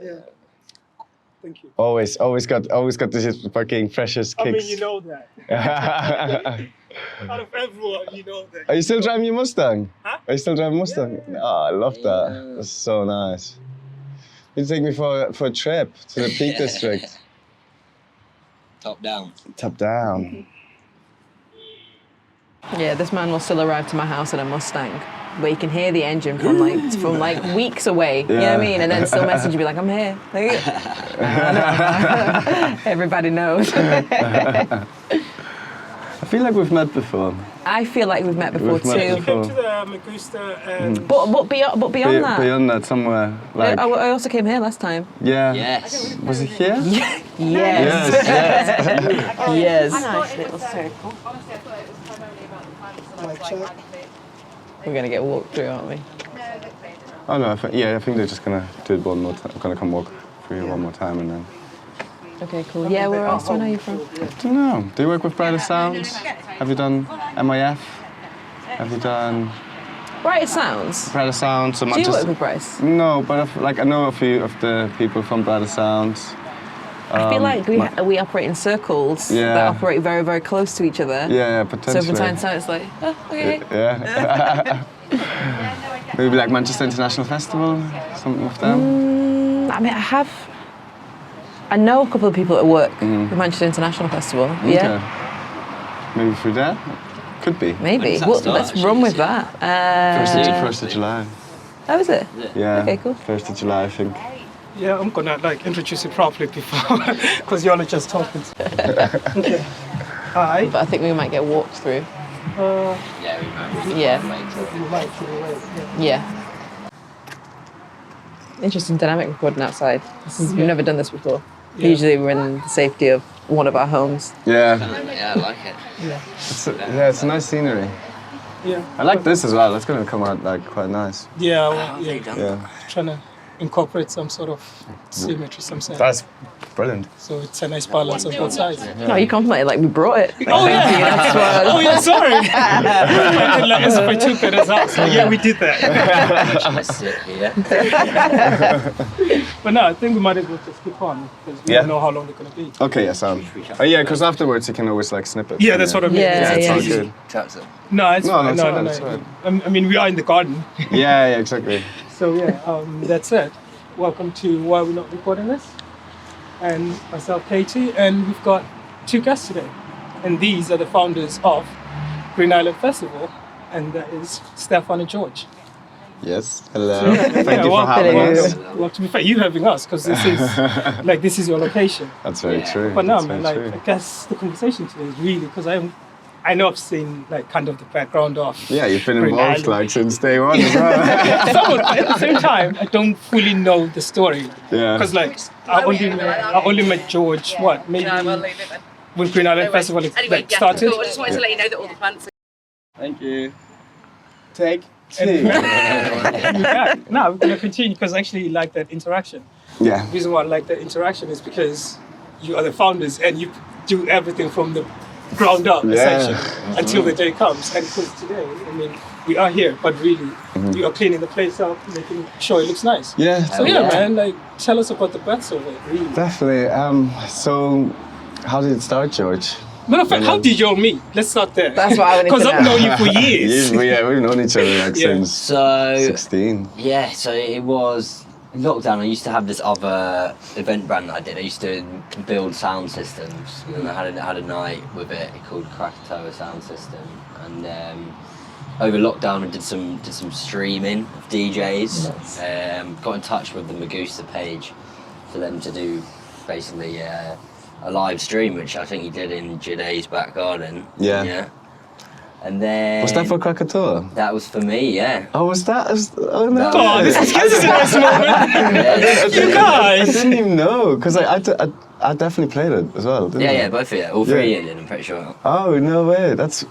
Yeah. Thank you. Always got this fucking freshest kicks. I mean, you know that. Out of everyone, you know that. Are you still driving your Mustang? Huh? Are you still driving Mustang? Yeah. Oh, I love that. That's so nice. You take me for a trip to the Peak District. Top down. Top down. Yeah, this man will still arrive to my house in a Mustang, where you can hear the engine from like weeks away. You know what I mean? And then still message you, be like, I'm here. Like, everybody knows. I feel like we've met before. I feel like we've met before too. You came to the Magusta and... But beyond that. Beyond that, somewhere. Like, I also came here last time. yeah. Yes. Was it here? Yes. Yes. Yes. Nice little circle. Honestly, I thought it was primarily about the plants. So Mic that's check. why I did it. We're gonna get walked through, aren't we? No, that's fine. Oh no, I think they're just gonna do it one more time. I'm gonna come walk through one more time and then. Okay, cool. Yeah, where else? Where are you from? I don't know. Do you work with Brighter Sounds? Have you done MIF? Have you done Brighter Sounds. Brighter Sounds? So Do you work with Bryce? No, but I know a few of the people from Brighter Sounds. I feel like we operate in circles that operate very, very close to each other. Yeah, potentially. So from time to time, it's like, oh, okay. Yeah. Maybe like Manchester International Festival, something with them. I mean, I know a couple of people that work with Manchester International Festival. Yeah, Okay. Maybe through there? Could be. maybe. When's that Well, start, let's actually? run with that. 1st of July. Oh, is it? Yeah. Okay, cool. 1st of July, I think. Yeah, I'm gonna introduce you properly before, because y'all are just talking. Okay. Hi. But I think we might get walked through. Yeah, we might. Yeah. You might feel away, yeah. Yeah. Interesting dynamic recording outside. We've never done this before. Yeah. Usually we're in the safety of one of our homes. Yeah. Yeah, I like it. It's a nice scenery. Yeah. I like this as well. It's gonna come out like quite nice. Yeah, well, They've yeah. done Yeah. Trying to incorporate some sort of symmetry, some sense. That's brilliant. So it's a nice balance on both sides. No, you complimented like we brought it. Oh yeah! Oh yeah, sorry! I like as if I took it as us. So yeah, we did that. I sit here. But no, I think we might as well just keep on, because we don't know how long they're going to be. Okay, yeah, Sam. Oh yeah, because afterwards you can always like snip it. Yeah, that's what I mean. Yeah, It's yeah. all good. That's it. No, it's No, fine. that's No, fine, no, that's no. fine. I mean, we are in the garden. Yeah, exactly. So yeah, that's it. Welcome to Why We're Not Recording This. And myself, Katie, and we've got two guests today. And these are the founders of Green Island Festival, and that is Stefan and George. Yes. Hello. Yeah, Thank you well, for having hello. us. Well, to be fair, you having us, because this is your location. That's very true. But no, That's man, very like, true. I guess the conversation today is really, because I know I've seen like kind of the background of. Yeah, you've been Green involved Island. like since day one as well. Somewhat, but at the same time, I don't fully know the story. Yeah. Because like I only met George. What maybe when Green Island Festival started. I just wanted to let you know that all the plants are... Thank you. Take two. Yeah. No, we're gonna continue because I actually like that interaction. Yeah. The reason why I like that interaction is because you are the founders and you do everything from the ground up, essentially, until the day comes. And because today, I mean, we are here, but really, we are cleaning the place up, making sure it looks nice. Yeah. So yeah, man, like, tell us about the birth of it, really. Definitely. So, how did it start, George? Matter of fact, how did you all meet? Let's start there. That's what I wanted to Because I've know. known you for years. We've known each other like Yeah. since So 16. yeah, so it was lockdown. I used to have this other event brand that I did. I used to build sound systems, and I had a night with it called Krakatoa Sound System. And over lockdown, I did some streaming of DJs. Got in touch with the Magusta page for them to do basically a live stream, which I think he did in Jane's back garden. Yeah. Yeah. And then Was that for Krakatoa? that was for me, yeah. Oh, was that? Oh no! Oh, this is a nice moment. You I guys. didn't even know because I definitely played it as well. Didn't Yeah, I? yeah, both of you. All three Yeah. in it, I'm pretty sure. Oh no way! That's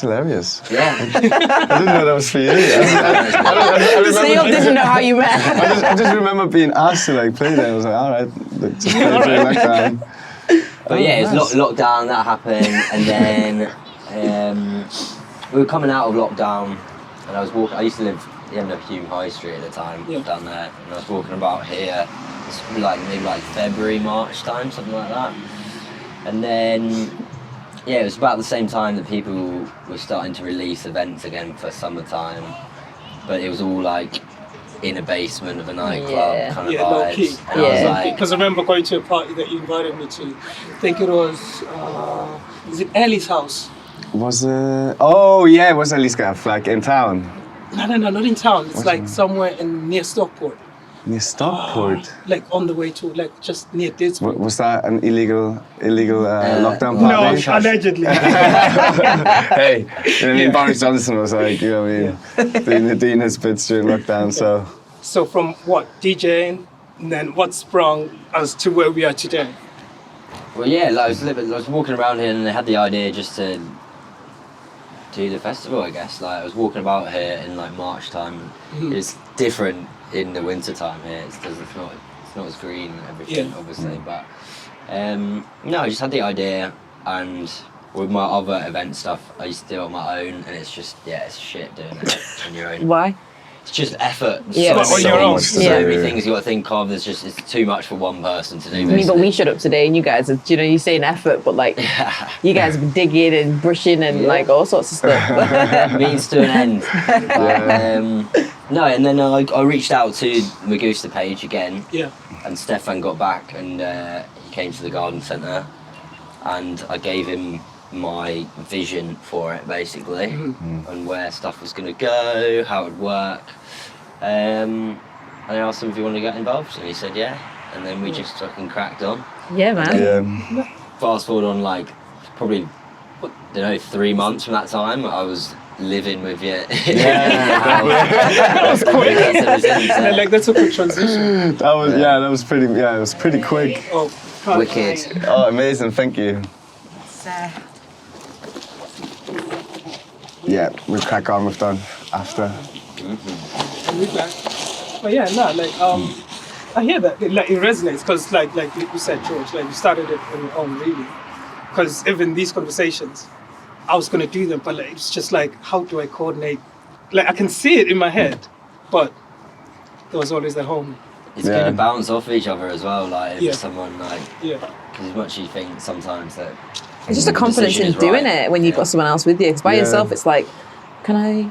hilarious. Yeah. I didn't know that was for you. I So you didn't know how you met. I just remember being asked to like play there. I was like, all right, just play during lockdown. But yeah, it was nice. lockdown, that happened, and then we were coming out of lockdown, and I used to live end of Hume High Street at the time, Yeah. down there, and I was walking about here. It's maybe February, March time, something like that. And then, yeah, it was about the same time that people were starting to release events again for summertime, but it was all like in a basement of a nightclub kind of low vibes. key. And I was like, Because I remember going to a party that you invited me to. I think it was, is it Ellie's house? Was it? Oh yeah, it was Ellie's gaff, like in town. No, not in town. It's like somewhere near Stockport. Near Stockport. Like on the way to, like just near Didsbury. Was that an illegal lockdown No, party? allegedly. Hey, you know what I mean? Boris Johnson was like, you know what I mean, doing his bits during lockdown, so. So from what, DJing, and then what sprung as to where we are today? well, yeah, like, I was walking around here and I had the idea just to do the festival, I guess. Like I was walking about here in like March time. It's different in the winter time here. It's not as green and everything, obviously. But no, I just had the idea, and with my other event stuff, I used to do it on my own, and it's just it's shit doing it on your own. Why? It's just effort. Yeah. On your own. So many things you got to think of. It's too much for one person to do. I mean, but we showed up today, and you guys, you say an effort, but like, you guys have been digging and brushing and like all sorts of stuff. means to an end. No, and then I reached out to Magusta page again. Yeah. And Stefan got back, and he came to the garden centre, and I gave him my vision for it basically, and where stuff was going to go, how it would work. And I asked him if he wanted to get involved, and he said yeah. And then we just fucking cracked on. Yeah, man. Yeah. Fast forward on like probably, 3 months from that time, I was living with you. That was quick. And like that's a quick transition. That was it was pretty quick. Oh, Wicked. Oh, amazing, thank you. Yeah, we'll crack on with that after. And we back. But yeah, no, like I hear that like it resonates because like you said, George, like you started it on your own, really. Because even these conversations, I was gonna do them, but like it's just like how do I coordinate? Like I can see it in my head, but there was always that home. It's good to bounce off each other as well. Like if someone like, Yeah. because as much as you think sometimes that. It's just a confidence in doing it when you've got someone else with you. Because by yourself, it's like, can I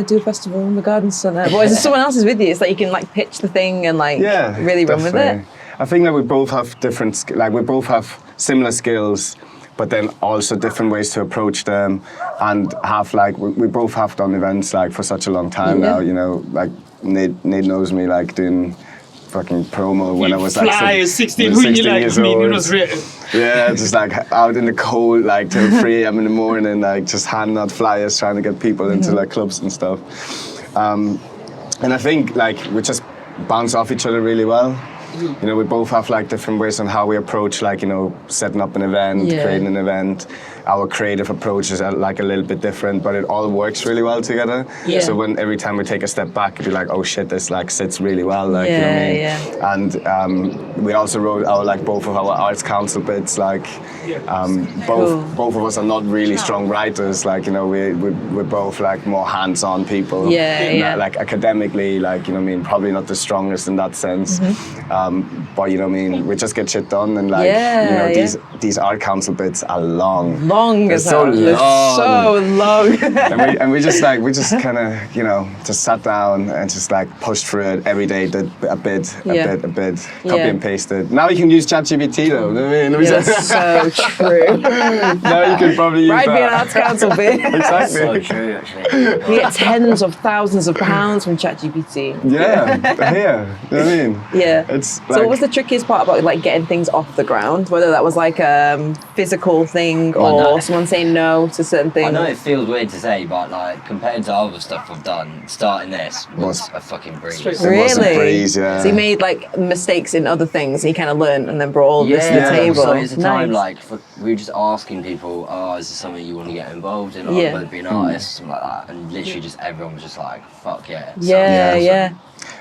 do a festival in the garden centre? But if someone else is with you, it's like you can like pitch the thing and like really run with it. I think that we both have we both have similar skills, but then also different ways to approach them, and have like we both have done events like for such a long time now. You know, like Nate knows me like doing fucking promo when I was like 16 who you like years me, old. it was written. Yeah, just like out in the cold, like till 3 a.m. in the morning, like just handing out flyers, trying to get people into like clubs and stuff. And I think like we just bounce off each other really well. You know, we both have like different ways on how we approach like, you know, setting up an event, creating an event. Our creative approach is like a little bit different, but it all works really well together. Yeah. So when every time we take a step back, it'd be like, oh shit, this like sits really well, like, you know what I mean? And we also wrote our like both of our arts council bits, like both of us are not really strong writers, like, you know, we're both like more hands-on people. Like academically, like, you know what I mean, probably not the strongest in that sense. But you know what I mean, we just get shit done, and like, you know, these art council bits are long. As so hell. long. So long. and we just kind of, you know, just sat down and just like pushed through it every day, did a bit, copy and pasted. Now you can use ChatGPT though. I mean, That's so true. now you can probably use Right, that. being an arts council bit. Exactly. So true, actually. We get tens of thousands of pounds from ChatGPT. Yeah, here. You know what I mean? Yeah. It's like, So what was the trickiest part about like getting things off the ground? Whether that was like a physical thing or someone saying no to certain things? I know it feels weird to say, but like compared to other stuff I've done, starting this was a fucking breeze. Straight it was a Really? breeze, yeah. So you made like mistakes in other things and you kind of learned and then brought all this to the table. So it's a time Nice. like we were just asking people, oh, is this something you want to get involved in, or Yeah. whether it be an artist, something like that, and literally just everyone was just like, fuck yeah. Yeah.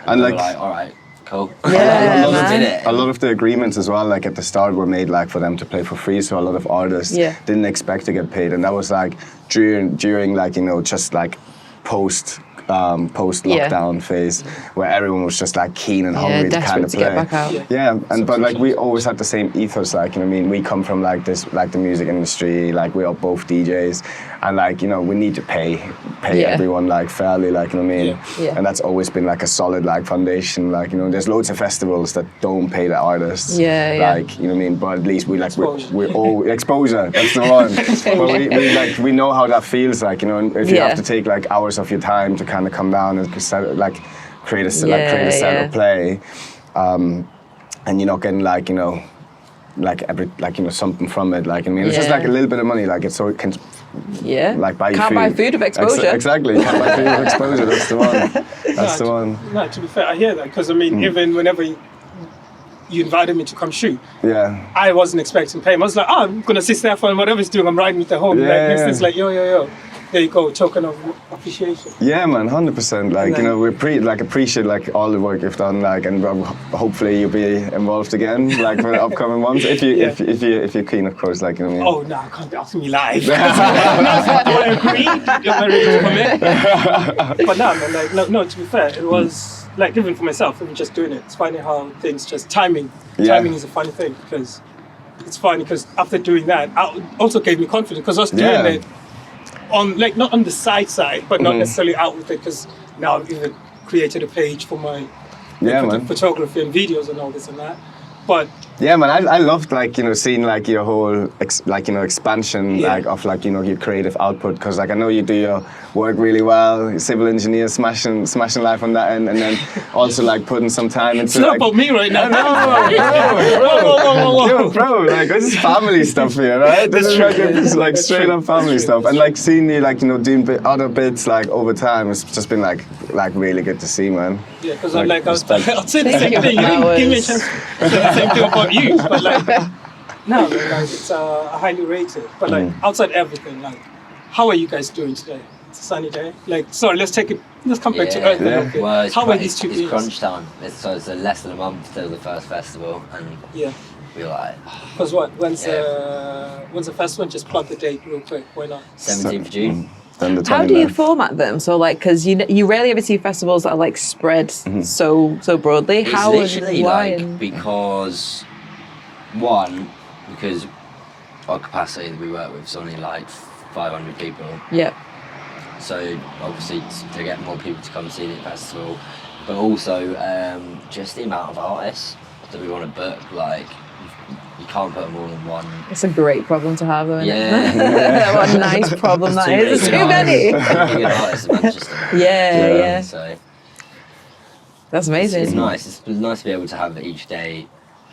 And We like, were like, all right, cool. Yeah, a lot man. did it. a lot of the agreements as well, like at the start, were made like for them to play for free. So a lot of artists didn't expect to get paid, and that was like during like, you know, just like post post-lockdown phase where everyone was just like keen and hungry to kind of play. Get back out. Yeah, and but like we always had the same ethos, like, you know what I mean? We come from like this, like the music industry, like we are both DJs, and like, you know, we need to pay everyone like fairly, like, you know what I mean? Yeah. And that's always been like a solid like foundation, like, you know, there's loads of festivals that don't pay the artists. Like, you know what I mean? But at least we like, we're all, exposure, that's the one. But we know how that feels like, you know, and if you have to take like hours of your time to kind of come down and create a set of play, and you're not getting like, you know, something from it, like, I mean, it's just like a little bit of money, like it's so it can like buy you can't food. buy food of exposure. Exactly, can't buy food of exposure, that's the one. That's the one. No, to be fair, I hear that, because I mean, even whenever you invited me to come shoot, I wasn't expecting payment. I was like, I'm gonna see Stefan, whatever he's doing, I'm riding with the home. It's like, yo. There you go, token of appreciation. Yeah, man, 100%. Like, you know, we appreciate like all the work you've done, like, and hopefully you'll be involved again, like for the upcoming ones, if you're keen, of course, like, you know what I mean. Oh no, I can't be asking me live. Do I agree? You're ready to commit. But no, man, no. To be fair, it was like, even for myself, even just doing it, it's funny how things just timing is a funny thing, because it's funny because after doing that, it also gave me confidence, because I was doing it on, like, not on the side, but not necessarily out with it, because now I've even created a page for my photography and videos and all this and that. But yeah, man, I loved, like, you know, seeing like your whole expansion like of like, you know, your creative output, because like I know you do your work really well, you're civil engineer, smashing life on that end, and then also like putting some time into. It's not about me right now. No, bro, like this is family stuff here, right? This is like straight up family stuff, and like seeing you, like, you know, doing other bits like over time, it's just been like really good to see, man. Yeah, because I'll say the same thing. You didn't give me a chance to say the same thing about you, but like, no, like, it's highly rated. But like, outside everything, like, how are you guys doing today? It's a sunny day. Like, sorry, let's come back to Earth a little bit. Well, how are these 2 It's years? crunch time. It's less than a month till the first festival, and we're like, because when's the festival? Just plug the date real quick. Why not? 17th of June. How do you format them? So like, because you rarely ever see festivals that are like spread so broadly. It's How literally and why? like, because our capacity that we work with is only like 500 people. Yeah. So obviously to get more people to come see the festival, but also just the amount of artists that we want to book, like, you can't put them all in one. It's a great problem to have, isn't it? What a nice problem that is. There's too many. Artists in Manchester. Yeah. So that's amazing. It's nice. It's nice to be able to have each day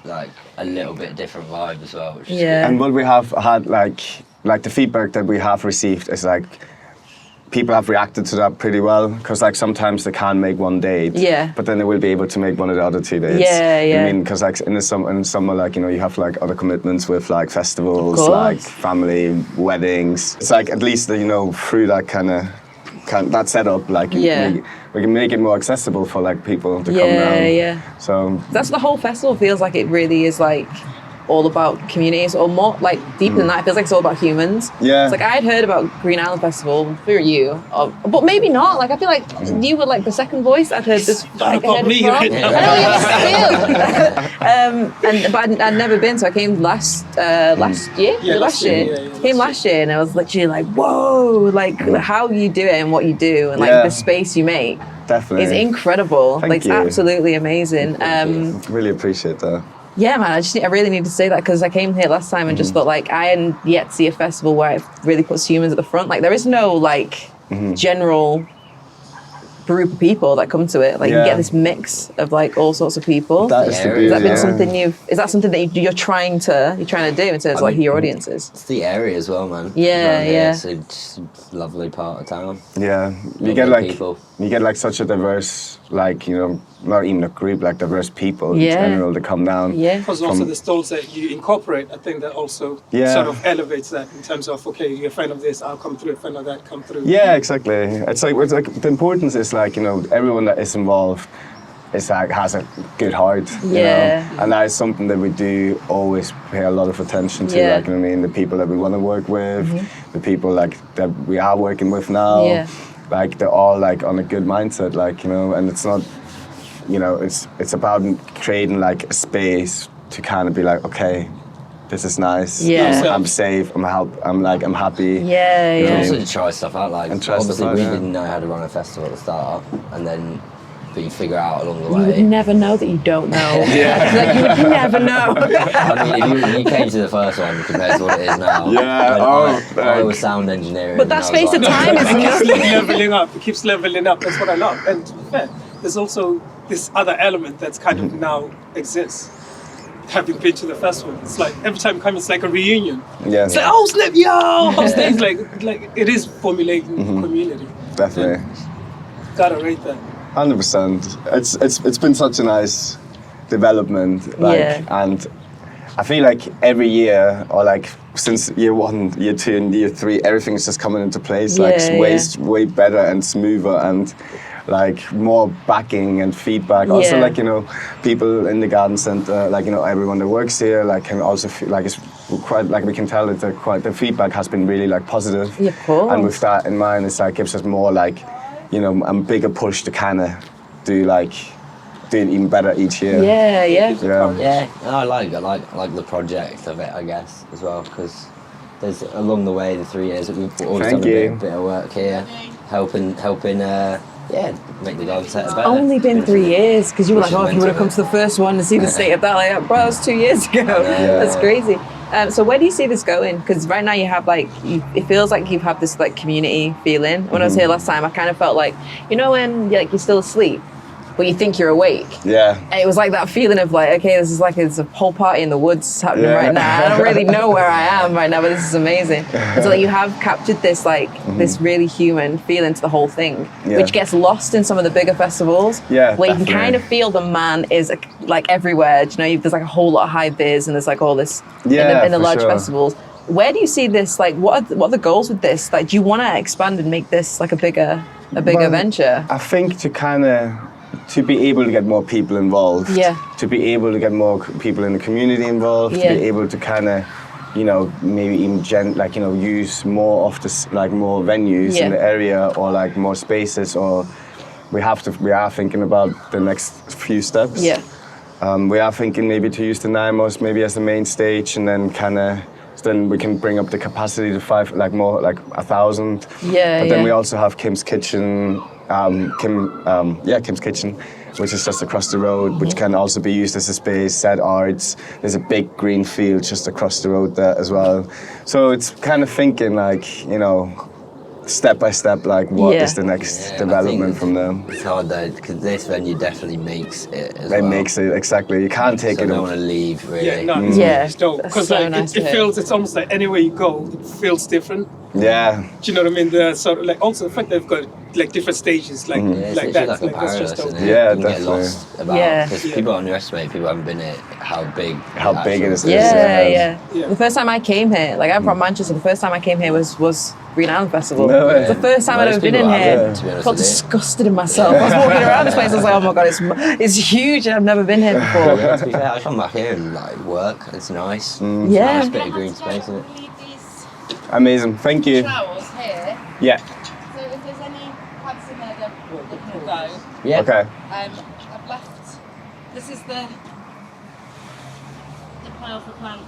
like a little bit different vibe as well. Which is good. And what we have had, like the feedback that we have received is like, people have reacted to that pretty well, because like sometimes they can't make one date, but then they will be able to make one of the other 2 dates. I mean, because like in the summer, like, you know, you have like other commitments with like festivals, like family, weddings. It's like, at least, you know, through that that setup, like we can make it more accessible for like people to come down. So that's the whole festival feels like. It really is like all about communities, or more like deeper than that. It feels like it's all about humans. It's like I'd heard about Green Island Festival through you, but maybe not. Like I feel like you were like the second voice I'd heard this. Like, about me right now. But I'd never been, so I came last year. Last year. Came last year, and I was literally like, whoa, like how you do it and what you do, and like the space you make. Definitely. Is incredible. Thank like you. It's absolutely amazing. Really appreciate that. Yeah, man, I really need to say that, because I came here last time and just thought, like, I hadn't yet see a festival where it really puts humans at the front. Like, there is no, like, general group of people that come to it. Like, you get this mix of, like, all sorts of people. That is the beauty, Has that been something is that something that you're trying to do in terms of, like, your audiences? It's the area as well, man. It's just a lovely part of town. You get like such a diverse, like, you know, not even a group, like diverse people in general to come down. Because also the stalls that you incorporate, I think that also sort of elevates that in terms of, okay, you're a fan of this, I'll come through, a fan of that, come through. Yeah, exactly. It's like the importance is, like, you know, everyone that is involved is like has a good heart, you know? And that is something that we do always pay a lot of attention to, like, you know what I mean, the people that we want to work with, the people like that we are working with now. like they're all like on a good mindset, like, you know, and it's not, you know, it's about creating like a space to kind of be like, okay, this is nice. Yeah. I'm safe. I'm happy. Yeah, You know what I yeah. Also mean? to try stuff out, like And try obviously stuff out, we yeah. didn't know how to run a festival at the start, and then but you figure out along the You would way. never know that you don't know. Like, you would never know. I mean, if you came to the first one compared to what it is now. Yeah, when I was sound engineering. But that and I space was of like- time is It keeps enough. leveling up. It keeps leveling up. That's what I love. And to be fair, there's also this other element that's kind of now exists. Having been to the festival, it's like every time you come, it's like a reunion. Yeah. It's like, oh, snap, yo! It's like it is formulating community. Definitely. Gotta rate that. 100%. It's been such a nice development, like, Yeah. and I feel like every year, or like since year 1, year 2, and year 3, everything's just coming into place, like way better and smoother, and like more backing and feedback. Also, Yeah. like, you know, people in the garden center, like, you know, everyone that works here, like, can also feel like it's quite, like, we can tell that the feedback has been really like positive. Yeah, of course. And with that in mind, it's like gives us more like, you know, a bigger push to kind of do it even better each year. Yeah, yeah. Yeah. Yeah, no, I like the project of it, I guess, as well, because there's along the way the 3 years that we've always Thank done a you. bit of work here, helping make the garden centre better. Only been 3 years, because you were like, Which is oh, if you would have mental. come to the first one and see the state of that, like, bro, that was 2 years ago. Yeah. That's crazy. So where do you see this going? Because right now you have like, it feels like you've had this like community feeling. When I was here last time, I kind of felt like, you know, when you're still asleep, but you think you're awake. Yeah. And it was like that feeling of like, okay, this is like, it's a whole party in the woods happening Yeah. right now. I don't really know where I am right now, but this is amazing. And so like, you have captured this like, this really human feeling to the whole thing, Yeah. which gets lost in some of the bigger festivals. Yeah, where you can definitely. kind of feel the man is like everywhere. Do you know, there's like a whole lot of high vis and there's like all this Yeah, in the for large sure. festivals. Where do you see this? Like, what are the goals with this? Like, do you want to expand and make this like a bigger Well, venture? I think to be able to get more people involved, Yeah. to be able to get more people in the community involved, Yeah. to be able to kind of, you know, maybe even use more of this, like more venues Yeah. in the area, or like more spaces, or we are thinking about the next few steps. Yeah. We are thinking maybe to use the Nymos maybe as the main stage, and then then we can bring up the capacity to 1,000. Yeah, But then yeah. we also have Kim's Kitchen, Kim's Kitchen, which is just across the road, which can also be used as a space. Set arts. There's a big green field just across the road there as well. So it's kind of thinking like, you know, step by step, like what is Yeah. the next Yeah, I development think from there. It's hard though, because this venue definitely makes it as It well. makes it, exactly. You can't take So I it don't off. want to leave, really. Yeah, no, Yeah, it's dope. that's Because so like nice it to hear. feels, it's almost like anywhere you go, it feels different. Yeah. Do you know what I mean? The sort of like also the fact they've got like different stages, like Yeah, it's like literally that. like a Like that's just paradise, dope. isn't it? Yeah, you can get definitely. lost about, Yeah. because Yeah. people underestimate, people haven't been here, how big it is. Yeah, Yeah. yeah. The first time I came here, like I'm from Manchester, the first time I came here was Green Island Festival. No way. It's the first time I'd Most ever been in people here. haven't, to be honest Felt with you. disgusted in myself. I was walking around this place, I was like, oh my god, it's huge and I've never been here before. Yeah, to be fair, I come back here and like work. It's nice. Mm. It's Yeah. a nice bit of green space, isn't it? Leave these Amazing. Thank you. flowers here. Yeah. So if there's any plants in there that can go, Yeah. Okay. I've left. This is the pile for plants.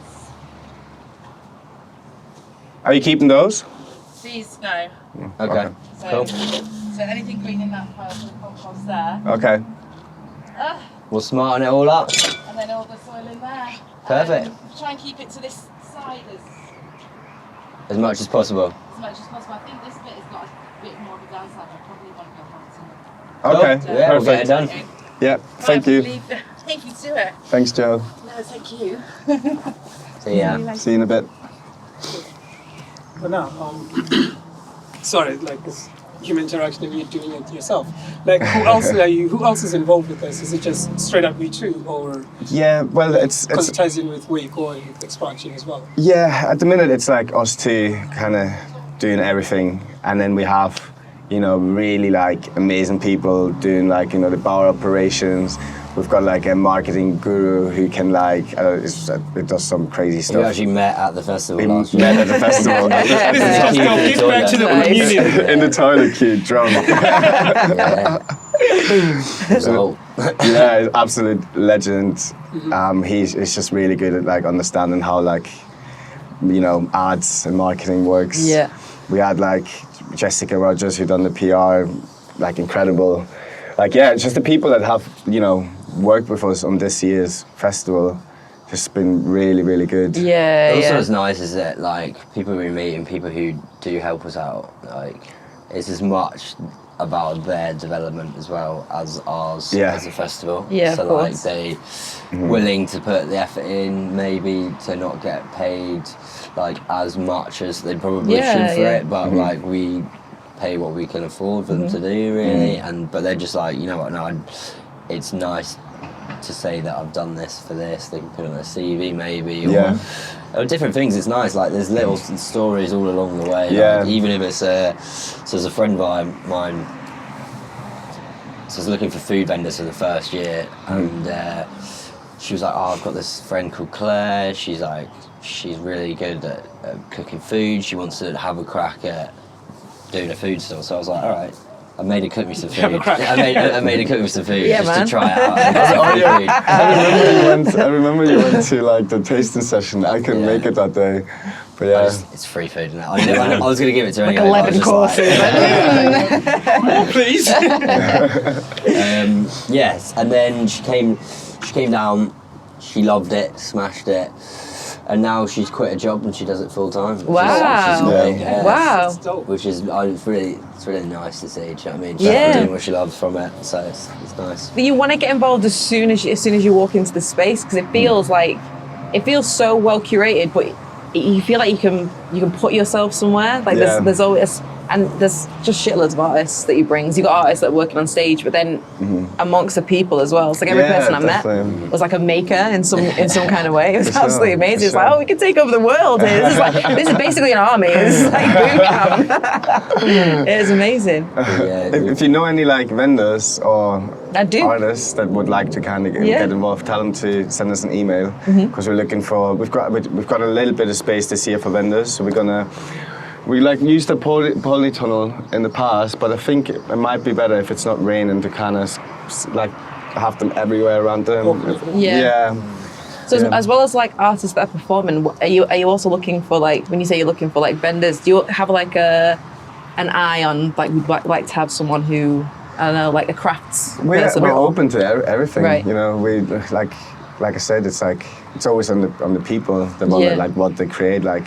Are you keeping those? These no. Okay. So, Cool. so anything green in that pile for the compost there, Okay. We'll smarten it all up. and then all the soil in there. Perfect. Try and keep it to this side As much as possible. as much as possible. I think this bit has got a bit more of a downside. I probably want to go on to Okay. Cool. Yeah, we'll get it Perfect. done. Yeah. Thank you. Thank you to it. Thanks, Joe. No, thank you. See ya. See you in a bit. But now, sorry, like this human interaction and you doing it yourself. Like who else are you? Who else is involved with this? Is it just straight up you two, or Yeah. Well, because it ties in with where you're going with expansion as well? Yeah, at the minute it's like us two kind of doing everything, and then we have, you know, really like amazing people doing like, you know, the bar operations, We've got like a marketing guru who can like it does some crazy stuff. You actually met at the festival We last year. met at the festival This is just go give back to the community. in the toilet queue, drunk. So, Yeah, absolute legend. He's just really good at like understanding how like ads and marketing works. Yeah. We had like Jessica Rogers who done the PR, like incredible. Like it's just the people that have worked with us on this year's festival. Just been really, really good. Yeah, also, yeah. what's nice is that like people we meet and people who do help us out, like it's as much about their development as well as ours as a festival. Yeah, so of like course. they willing to put the effort in, maybe to not get paid like as much as they probably should for it, but like we pay what we can afford for them to do really, but they're just like, you know what, no, it's nice to say that I've done this for this. They can put it on a CV maybe, or different things. It's nice. Like there's little stories all along the way. Like, even if it's so there's a friend of mine. So I was looking for food vendors for the first year, and she was like, "Oh, I've got this friend called Claire. She's really good at cooking food. She wants to have a crack at doing a food store." So I was like, "All right." I made her cook me some food. I made her cook me some food to try it out. I remember you went to like the tasting session. I couldn't make it that day, but it's free food now. I was going to give it to her Like anyway. 11 courses. More, please. Yes, and then she came down. She loved it, smashed it. And now she's quit a job and she does it full time. Wow. Wow. Which is it's really nice to see. Do you know what I mean? She's Yeah. doing what she loves from it, so it's nice. But you want to get involved as soon as you walk into the space, because it feels so well curated, but you feel like you can put yourself somewhere. Like there's always, and there's just shitloads of artists that you bring. So you've got artists that are working on stage, but then amongst the people as well. It's like every person I met was like a maker in some kind of way. It was absolutely amazing. It's like, oh, we can take over the world here. This is basically an army. It's like boot camp. It is amazing. If you know any like vendors or artists that would like to kind of get involved, tell them to send us an email, because we're looking for we've got a little bit of space this year for vendors, so we used the polytunnel in the past, but I think it might be better if it's not raining to kind of like have them everywhere around them. So as well as like artists that are performing, are you also looking for, like, when you say you're looking for like vendors, do you have like an eye on like we'd like to have someone who, I don't know, like a crafts person? We're open to everything. Right. We like I said, it's like it's always on the people, like what they create. Like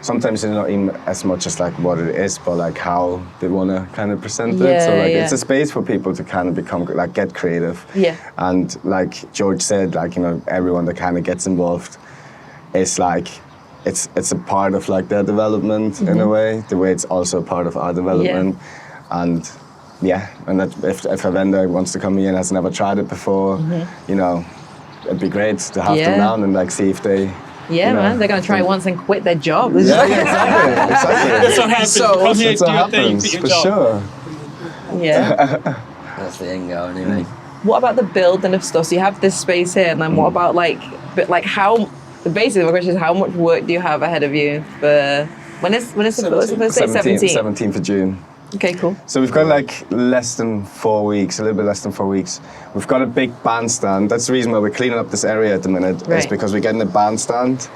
sometimes it's not even as much as like what it is, but like how they want to kind of present it. So like it's a space for people to kind of get creative. Yeah. And like George said, like everyone that kind of gets involved, it's like it's a part of like their development in a way. The way it's also a part of our development, and that if a vendor wants to come here and has never tried it before, it'd be great to have them down and like see if they. Yeah, man, they're going to try once and quit their job. Exactly. That's what happens. Come here, That's what do your thing, happens, quit your for job. sure. Yeah. That's the end goal anyway. What about the building of stuff? So you have this space here, and then what about how? Basically, my question is, how much work do you have ahead of you for when is the first day? 17th of June. Okay, cool. So we've got like less than 4 weeks, a little bit less than 4 weeks. We've got a big bandstand. That's the reason why we're cleaning up this area at the minute. Right. Is because we're getting a bandstand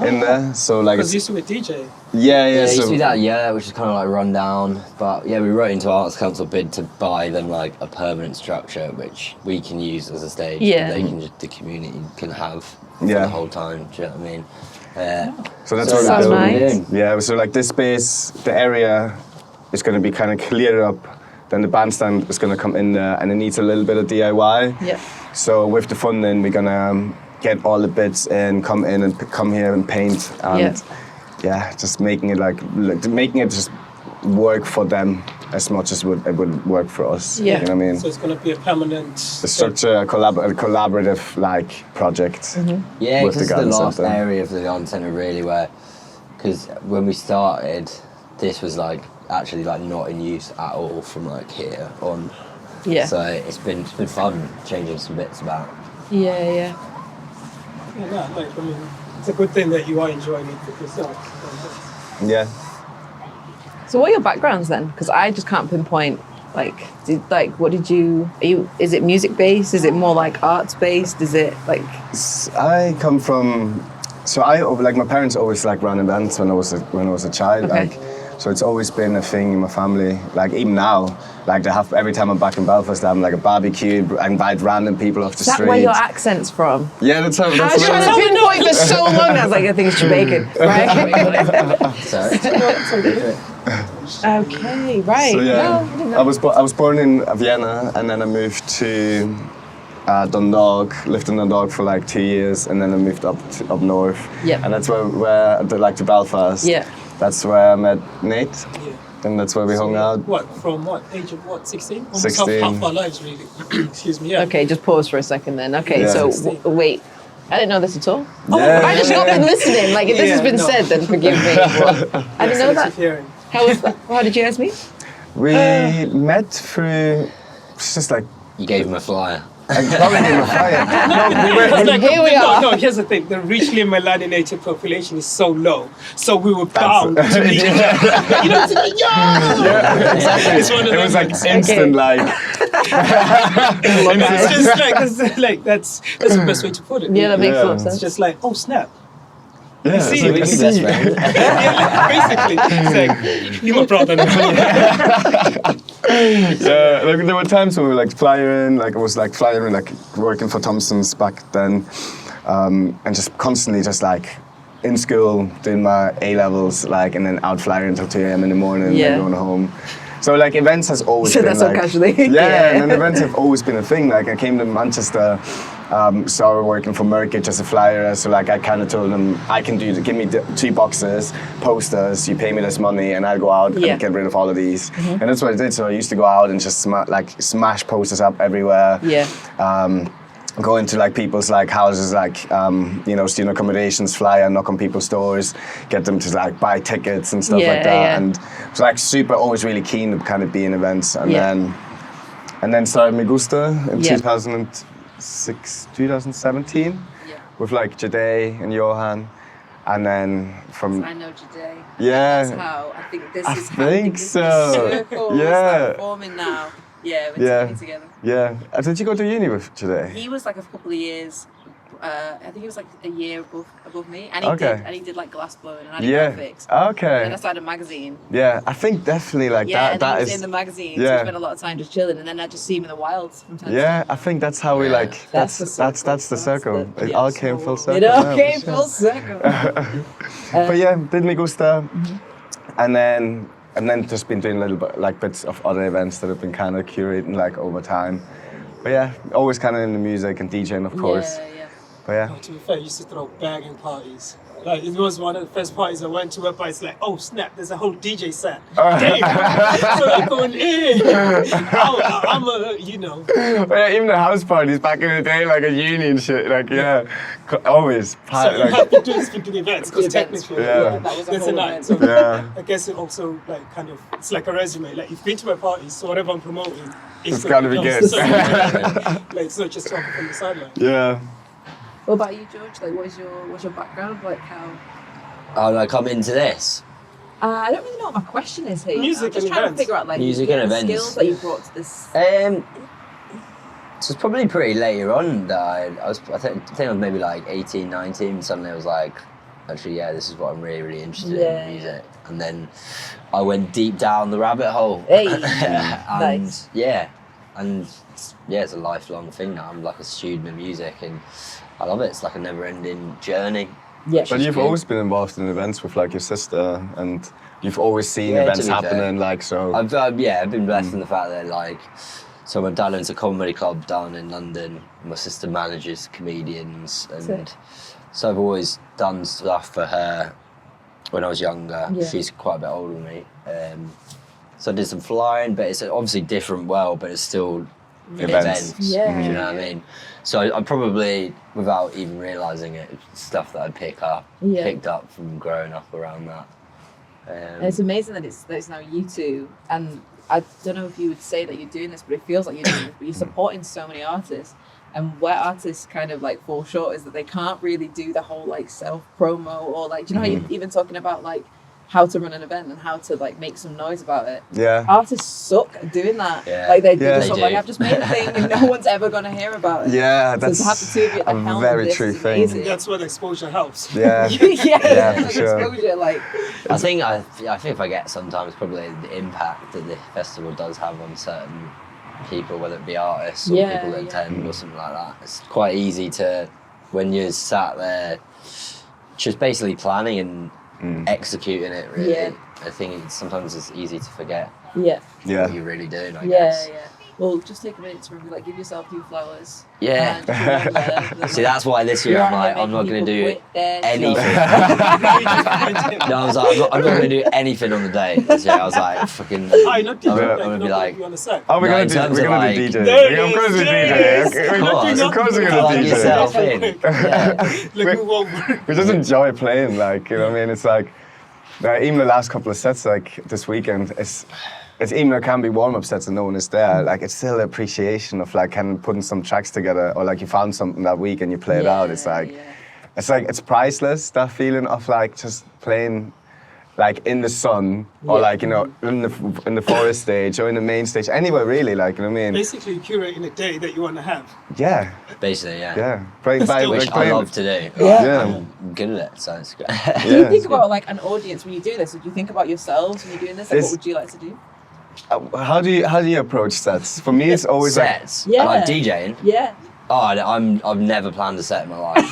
in there. So like Because you used to be a DJ. Yeah. It used So to be that, which is kind of like run down. But we wrote into Arts Council bid to buy them like a permanent structure, which we can use as a stage. Yeah. The community can have for the whole time. Do you know what I mean? So that's So what we're building. nice. Yeah. So like this space, the area is going to be kind of cleared up. Then the bandstand is going to come in there, and it needs a little bit of DIY. Yeah. So with the funding, we're going to get all the bits in, come in and come here and paint, and just making it just work for them as much as it would work for us. Yeah. You know what I mean? So it's going to be a permanent. It's such a collaborative like project. Yeah, with because the the garden last centre. area of the garden centre really because when we started, this was like actually like not in use at all from like here on. Yeah. So it's been fun changing some bits about. Yeah. Yeah, no, like, I mean, it's a good thing that you are enjoying it for yourself. Yeah. So what are your backgrounds then? Because I just can't pinpoint. What did you? Is it music based? Is it more like arts based? Is it like? I come from. So my parents always like ran events when I was a child. Okay. Like, so it's always been a thing in my family. Like even now, like they have every time I'm back in Belfast, they have like a barbecue. I invite random people off the street. Is that where your accent's from? Yeah, that's how. I was trying to pinpoint for so long. I was like, I think it's Jamaican, right? So Okay, right. So yeah, No, I didn't know. I was born in Vienna, and then I moved to Dundalk. Lived in Dundalk for like 2 years, and then I moved up north. Yeah. And that's where to Belfast. Yeah. That's where I met Nate, Yeah. and that's where we hung out. What, from what age of what, 16? Almost 16. half our lives, really. Excuse me, yeah. Okay, just pause for a second then. Okay, Yeah. so wait. I didn't know this at all. Yeah. I just not been listening. Like, if this has been no. said, then forgive me. But I didn't know that. Hearing. How was that? How did you guys meet? We met through. It's just like. you gave him a flyer. Probably in the fire. It's like, Here we are. No, here's the thing. The richly melanated population is so low. So we were bound to meet each other. You know, to be, yeah! Exactly. It's one of It was those like instant, it's just like, that's the best way to put it. Yeah, that makes a lot of Yeah. sense. It's just like, oh, snap. yeah, see, it's like, we I can best see. friend. Basically, it's like, you're my brother now. Yeah, like there were times when we were like flying, like I was like flying, like working for Thompson's back then, and just constantly just like in school doing my A levels, like, and then out flying until 2 a.m. in the morning, and Yeah. then going home. So like events has always Said been that so like, casually. Yeah, Yeah. and then events have always been a thing. Like I came to Manchester, started working for Merkich as a flyer. So like I kind of told them I can give me 2 boxes, posters. You pay me this money, and I'll go out Yeah. and get rid of all of these. And that's what I did. So I used to go out and just smash posters up everywhere. Yeah. Go into like people's like houses, like student accommodations, fly and knock on people's doors, get them to like buy tickets and stuff Yeah, like that. yeah. And it was like super, always really keen to kind of be in events. And Yeah. then started Me Gusta in Yeah. 2017 with like Jade and Johan, and then from I know today. yeah. That's how I think this I is think this so. circle Yeah. is forming now. Yeah, we're Yeah. teaming together. Yeah. Did you go to uni with Jade? He was like a couple of years. I think he was like a year above me, and Okay. he did like glass blowing and I did Yeah. graphics. Okay. And I started a magazine. Yeah, I think definitely like Yeah, and that he was is. in the magazine, so yeah. we spent a lot of time just chilling, and then I just see him in the wilds from time to Yeah, time. I think that's how we Yeah. like. That's That's the that's the circle. the- It yeah, all so came full it circle. It all yeah, came for sure. full circle. But yeah, did Me Gusta, and then just been doing little like bits of other events that have been kind of curating like over time. But yeah, always kind of in the music and DJing, of course. Yeah, yeah. But yeah. To be fair, I used to throw bagging parties. Like, it was one of the first parties I went to where it's like, oh snap, there's a whole DJ set. Damn. So I'm going, I'm a, you know. But yeah, even the house parties back in the day, like a uni and shit, like yeah, always. So you have to do speaking events because Events. technically, Yeah. That was a there's a whole night. event. So Yeah. I guess it also like kind of, it's like a resume. Like you've been to my parties, so whatever I'm promoting, It's gotta be good. So, like it's not just talking from the sideline. Yeah. What about you, George? Like, what's your background? Like, how? How did I come into this? I don't really know what my question is here. Music I'm just and trying events. to figure out like Music and the events. skills that you brought to this. So it's probably pretty later on that I think I was maybe like 18, 19. Suddenly I was like, actually, yeah, this is what I'm really, really interested Yeah. in, music. And then I went deep down the rabbit hole. Hey, and nice. yeah, it's a lifelong thing now. I'm like a student of music, and I love it. It's like a never-ending journey. Yeah. But is you've good. always been involved in events with like your sister, and you've always seen Yeah, events to be fair. happening. Like so. I've been blessed in the fact that like, so my dad owns a comedy club down in London. My sister manages comedians, and Sick. so I've always done stuff for her when I was younger. Yeah. She's quite a bit older than me. So I did some flying, but it's obviously different world, but it's still events. Yeah. Do you know what I mean? So I probably, without even realising it, it's stuff that I picked up from growing up around that. And it's amazing that it's now you two, and I don't know if you would say that you're doing this, but it feels like you're doing this, but you're supporting so many artists. And where artists kind of like fall short is that they can't really do the whole like self promo or like, do you know how you're even talking about like how to run an event and how to like make some noise about it? Yeah. Artists suck at doing that. Yeah. Like they're Yeah. just sort of like, I've just made a thing and no one's ever going to hear about it. Yeah, So that's to have the two of you at the a helm of very this true is thing. amazing. That's what exposure helps. Yeah. yeah, for like sure. exposure, like I think if I get sometimes probably the impact that the festival does have on certain people, whether it be artists or Yeah, people that yeah. attend or something like that. It's quite easy to, when you're sat there, just basically planning and executing it. Really, Yeah. I think sometimes it's easy to forget yeah. what you're really doing. I Yeah, guess. yeah. Well, just take a minute to remember, like, give yourself 2 flowers. Yeah. And remember that, See, that's why this year you're I'm out like, here I'm not making going to do people quit their anything. jobs. No, I was like, I'm not going to do anything on the day this year. I was like, fucking. I'm not DJ, I'm I'm gonna be not like, be on the set. Oh, we're No, gonna in do terms of, DJ. There it Of course is, we're there it DJ. is. Of course we're gonna Plug DJ. yourself in. Yeah. Like, move over. We just enjoy playing, like, you know what I mean? It's like, even the last couple of sets, like this weekend, it's even though it can be warm-up sets and no one is there, like it's still appreciation of like kind of putting some tracks together, or like you found something that week and you play it out. It's like, it's priceless, that feeling of like just playing like in the sun, or like, you know, in the forest stage or in the main stage, anywhere really, like, you know what I mean? Basically curating a day that you want to have. Yeah, Basically, yeah. yeah. Playing by, Which like, I playing, love to do. Yeah. I'm good at it, so it's great. Do you Yeah. think about like an audience when you do this? Or do you think about yourselves when you're doing this? Like, It's- what would you like to do? How do you approach sets? For me, it's always like, Sets. Yeah. Like DJing. Yeah. Oh, I've never planned a set in my life.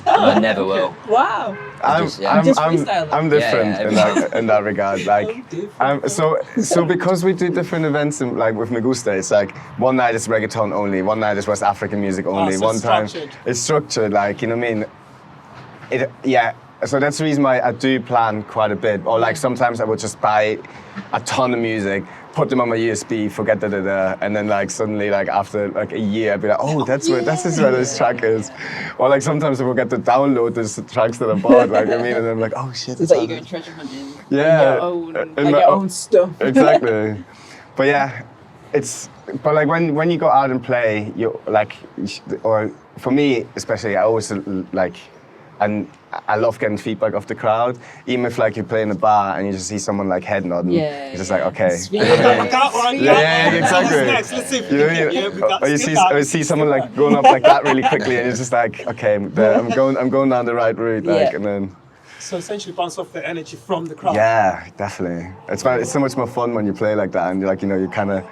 I never will. Wow. I'm Just freestyle. I'm different Yeah, in that regard. Like, so because we do different events, like with Me Gusta, it's like one night is reggaeton only, one night is West African music only, so one it's time structured. it's structured. Like, you know what I mean? Yeah. So that's the reason why I do plan quite a bit. Or like sometimes I would just buy a ton of music, put them on my USB, forget and then like suddenly like after like a year I'd be like, oh, this is where this track is. Or like sometimes I forget to download the tracks that I bought, like, I mean, and I'm like, oh shit. It's like you're going treasure hunting. Yeah. Your own, In like my your own stuff. Exactly. But yeah, but like when you go out and play, you like, or for me especially, I always like, and I love getting feedback of the crowd, even if like you play in a bar and you just see someone like head nodding. Yeah, It's just like, okay. We got one. Yeah, exactly. Next, let's see if You know we what I can mean? get we got Or you skip see someone like going up like that really quickly, and it's just like, okay, I'm going down the right route, like, Yeah. and then. So essentially bounce off the energy from the crowd. Yeah, definitely. It's so much more fun when you play like that, and you're like, you know, you kind of,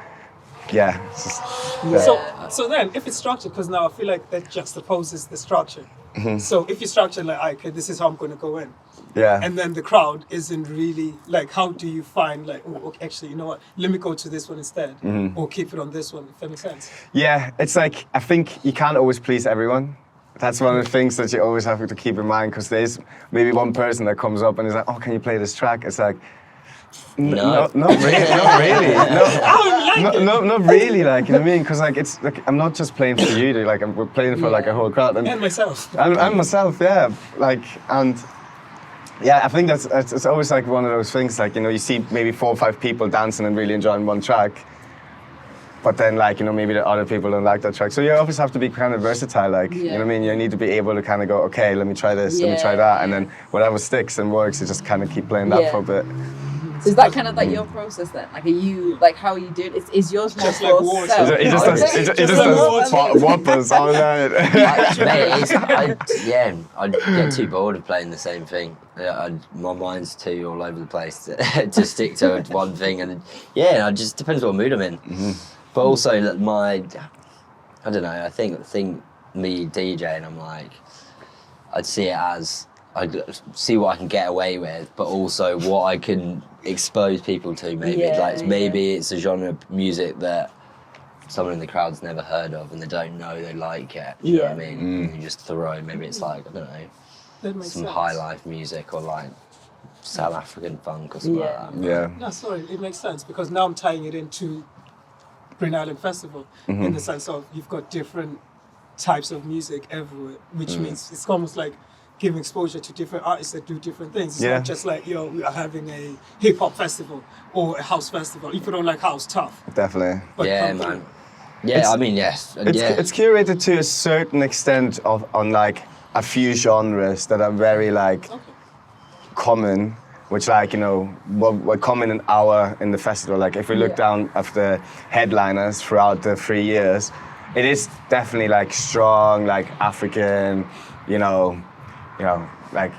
yeah. It's just, So then, if it's structured, because now I feel like that juxtaposes the structure. Mm-hmm. So if you structure like, okay, this is how I'm going to go in, yeah. and then the crowd isn't really like, how do you find like, oh, okay, actually, you know what? Let me go to this one instead, Mm-hmm. or keep it on this one. If that makes sense. Yeah, it's like, I think you can't always please everyone. That's one of the things that you always have to keep in mind, because there's maybe one person that comes up and is like, oh, can you play this track? It's like, not really. Not really, like, you know what I mean? Because like, it's like, I'm not just playing for you, like, we're playing for like a whole crowd. And myself. And myself, yeah. Like, and yeah, I think it's always like one of those things, like, you know, you see maybe 4 or 5 people dancing and really enjoying one track, but then like, you know, maybe the other people don't like that track. So you always have to be kind of versatile, like, you know what I mean? You need to be able to kind of go, okay, let me try this, let me try that, and then whatever sticks and works, you just kind of keep playing that for a bit. So is that kind of like your process then? Like, are you, like, how are you doing? Is yours more Just like for water. self? He just does whoppers all night. I'd get too bored of playing the same thing. My mind's too all over the place to stick to one thing, and it just depends what mood I'm in. Mm-hmm. But also I don't know. I think me DJing, I'm like, I'd see it as I see what I can get away with, but also what I can expose people to. Maybe maybe it's a genre of music that someone in the crowd's never heard of, and they don't know they like it. You know what I mean? And you just throw. Maybe it's like, I don't know, some high life music, or like South African funk or something like that. Yeah. No, sorry, it makes sense, because now I'm tying it into Green Island Festival in the sense of you've got different types of music everywhere, which means it's almost like giving exposure to different artists that do different things. It's not just like, yo, we are having a hip hop festival or a house festival. If you don't like house, tough. Definitely. But Yeah, man. Yeah, I mean, yes. It's curated to a certain extent on like a few genres that are very like common, which like, you know, were common in the festival. Like if we look down at the headliners throughout the 3 years, it is definitely like strong, like African, you know, like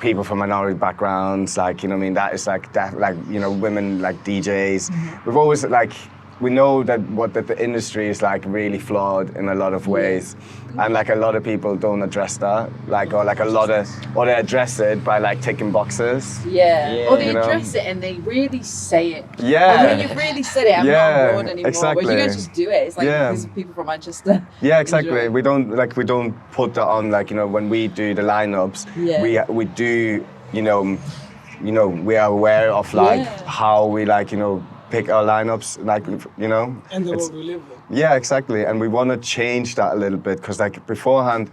people from minority backgrounds, like, you know what I mean, that is like, like, you know, women like DJs. We've always like, we know that the industry is like really flawed in a lot of ways, and like a lot of people don't address that, like, or like or they address it by like ticking boxes. Or they you know? address it and they really say it. Yeah. And when you've really said it, I'm not on board anymore. Exactly. But you guys just do it. It's like these people from Manchester. Yeah, exactly. We don't put that on, like, you know, when we do the lineups. We do, you know, we are aware of like how we like, you know, pick our lineups, like, you know. And the world we live in. Yeah, exactly. And we want to change that a little bit, because like beforehand,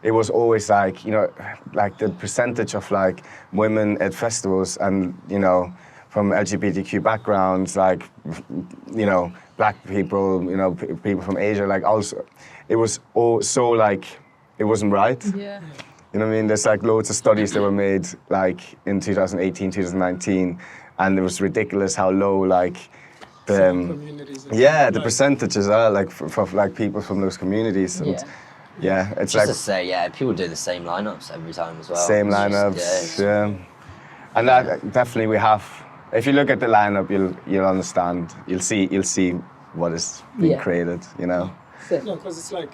it was always like, you know, like the percentage of like women at festivals and, you know, from LGBTQ backgrounds, like, you know, black people, you know, people from Asia, like also, it was all so like, it wasn't right. Yeah. You know what I mean? There's like loads of studies that were made like in 2018, 2019, and it was ridiculous how low like the percentages are like for like people from those communities. And it's just like to say, people do the same lineups every time as well. Same lineups, and that definitely we have. If you look at the lineup, you'll understand. You'll see what is being created. You know. No, because it's like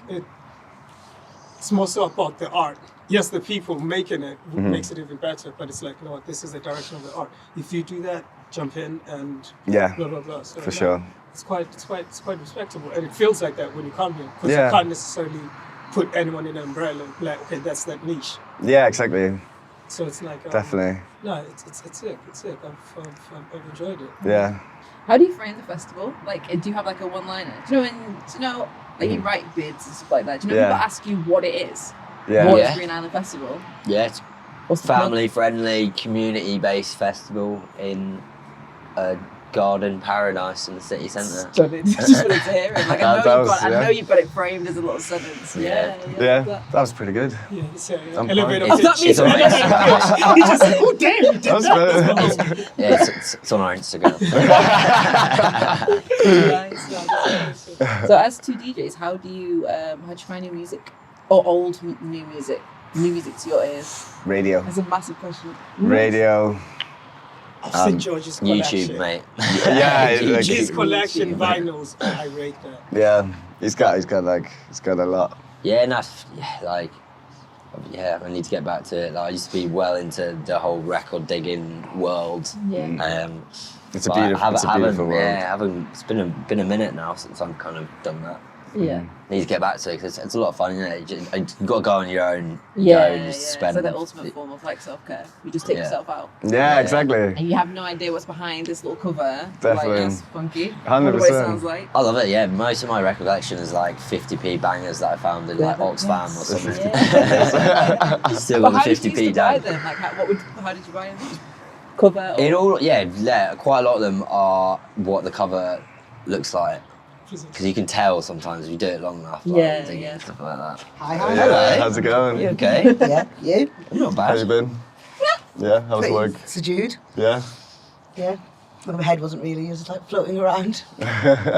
it's more so about the art. Yes, the people making it makes it even better, but it's like, you know what, this is the direction of the art. If you do that, jump in and blah blah blah. So for sure. It's quite respectable, and it feels like that when you come here, because you can't necessarily put anyone in an umbrella. Like, okay, that's that niche. Yeah, exactly. So it's like definitely. No, it's sick. It's sick. I've enjoyed it. Yeah. How do you frame the festival? Like, do you have like a one-liner? Do you know, like you write bids and stuff like that. Do you know people ask you what it is? Yeah. What is Green Island Festival? Yeah, it's family-friendly, community-based festival in a garden paradise in the city centre. Stunning. Just wanted to hear it. Like, I know you've got it framed as a little sentence. Yeah, that was pretty good. Yeah, it's elevator pitch. It's on He just said, "Oh damn, you did that." Yeah, it's on our Instagram. So, as two DJs, how do you find new music or old new music? New music to your ears. Radio. That's a massive question. Radio. I've seen George's collection. YouTube, mate. Like, His collection vinyls. I rate that. Yeah, he's got a lot. Yeah, I need to get back to it. Like, I used to be well into the whole record digging world. Yeah. It's a beautiful world. Yeah, it's been a minute now since I've kind of done that. Yeah. I need to get back to it because it's a lot of fun, isn't it? You've got to go on your own. It's Spend. like the ultimate form of like self-care. You just take yourself out. Yeah, exactly. And you have no idea what's behind this little cover. Definitely. Like, it's funky. 100%. I wonder what it sounds like. I love it, yeah. Most of my record collection is like 50p bangers that I found in like Oxfam or something. Yeah. Still got the 50p How did you buy down. them? Like, how did you buy them? Cover? In all, quite a lot of them are what the cover looks like. Because you can tell sometimes if you do it long enough. Like, stuff like that. Hi. Yeah, how's it going? You okay? Yeah, you? Not bad. How you been? Yeah, how's work? Subdued. Yeah. Yeah. My head wasn't really, it was like floating around,